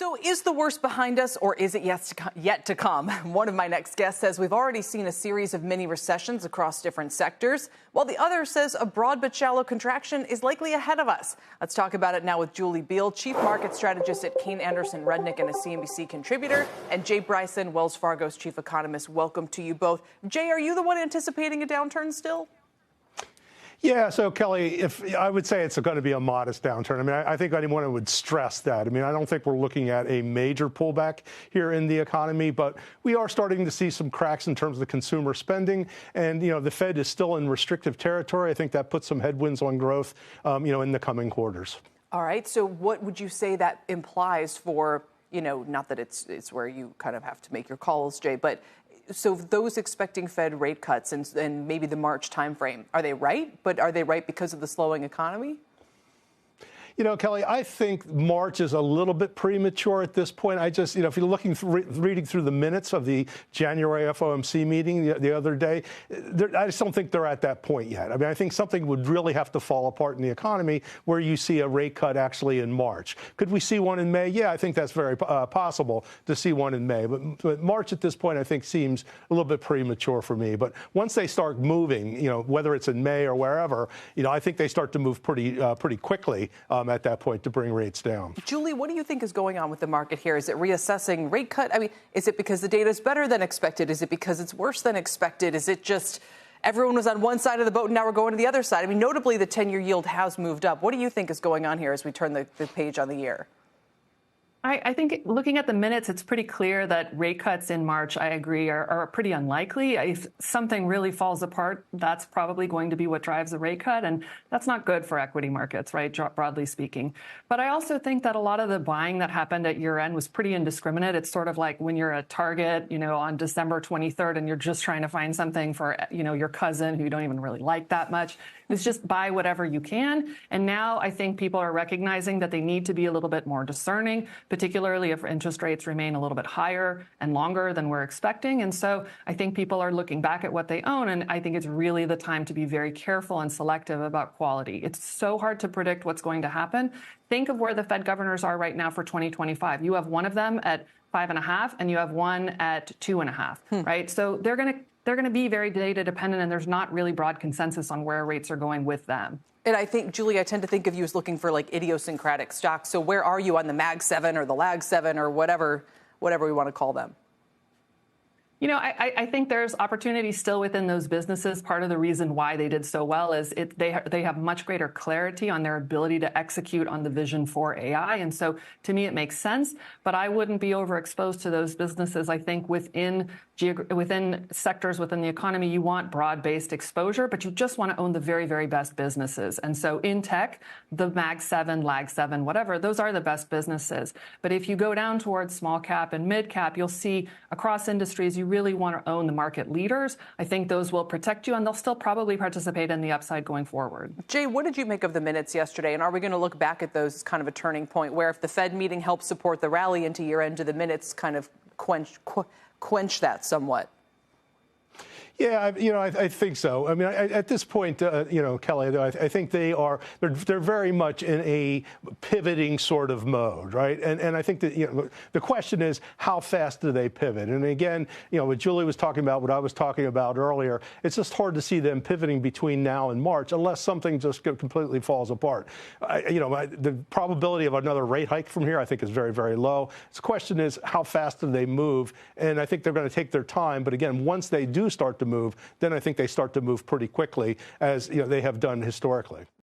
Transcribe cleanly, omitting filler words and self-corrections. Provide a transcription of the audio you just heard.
So is the worst behind us, or is it yet to come? One of my next guests says we've already seen a series of mini recessions across different sectors, while the other says a broad but shallow contraction is likely ahead of us. Let's talk about it now with Julie Biel, chief market strategist at Kayne Anderson Rudnick and a CNBC contributor, and Jay Bryson, Wells Fargo's chief economist. Welcome to you both. Jay, are you the one anticipating a downturn still? Yeah, so Kelly, if I would say it's going to be a modest downturn. I mean, I think anyone would stress that. I mean, I don't think we're looking at a major pullback here in the economy, but we are starting to see some cracks in terms of the consumer spending. And, the Fed is still in restrictive territory. I think that puts some headwinds on growth, in the coming quarters. All right. So what would you say that implies for, not that it's where you kind of have to make your calls, Jay, but so those expecting Fed rate cuts and maybe the March timeframe, are they right? But are they right because of the slowing economy? Kelly, I think March is a little bit premature at this point. I just, if you're reading through the minutes of the January FOMC meeting the other day, I just don't think they're at that point yet. I mean, I think something would really have to fall apart in the economy where you see a rate cut actually in March. Could we see one in May? Yeah, I think that's very possible to see one in May. But March at this point, I think, seems a little bit premature for me. But once they start moving, whether it's in May or wherever, I think they start to move pretty quickly at that point to bring rates down. Julie, what do you think is going on with the market here? Is it reassessing rate cut? I mean, is it because the data is better than expected? Is it because it's worse than expected? Is it just everyone was on one side of the boat and now we're going to the other side? I mean, notably, the 10-year yield has moved up. What do you think is going on here as we turn the page on the year? I think looking at the minutes, it's pretty clear that rate cuts in March, I agree, are pretty unlikely. If something really falls apart, that's probably going to be what drives the rate cut. And that's not good for equity markets, right, broadly speaking. But I also think that a lot of the buying that happened at year end was pretty indiscriminate. It's sort of like when you're at Target, on December 23rd, and you're just trying to find something for, your cousin who you don't even really like that much. It's just buy whatever you can. And now I think people are recognizing that they need to be a little bit more discerning, particularly if interest rates remain a little bit higher and longer than we're expecting. And so I think people are looking back at what they own, and I think it's really the time to be very careful and selective about quality. It's so hard to predict what's going to happen. Think of where the Fed governors are right now for 2025. You have one of them at 5.5, and you have one at 2.5, right? So they're going to be very data dependent, and there's not really broad consensus on where rates are going with them. And I think, Julie, I tend to think of you as looking for like idiosyncratic stocks. So where are you on the Mag 7 or the Lag 7 or whatever we want to call them? I think there's opportunity still within those businesses. Part of the reason why they did so well is they have much greater clarity on their ability to execute on the vision for AI. And so to me, it makes sense. But I wouldn't be overexposed to those businesses. I think within sectors within the economy, you want broad-based exposure, but you just want to own the very, very best businesses. And so in tech, the Mag 7, Lag 7, whatever, those are the best businesses. But if you go down towards small cap and mid cap, you'll see across industries, you really want to own the market leaders. I think those will protect you, and they'll still probably participate in the upside going forward. Jay, what did you make of the minutes yesterday? And are we going to look back at those as kind of a turning point where if the Fed meeting helps support the rally into year end, do the minutes kind of quench that somewhat? Yeah, I think so. I mean, at this point, Kelly, I think they're very much in a pivoting sort of mode, right? And I think that, the question is, how fast do they pivot? And again, what Julie was talking about, what I was talking about earlier, it's just hard to see them pivoting between now and March unless something just completely falls apart. The probability of another rate hike from here, I think, is very, very low. The question is, how fast do they move? And I think they're going to take their time. But again, once they do start to move, then I think they start to move pretty quickly, as they have done historically.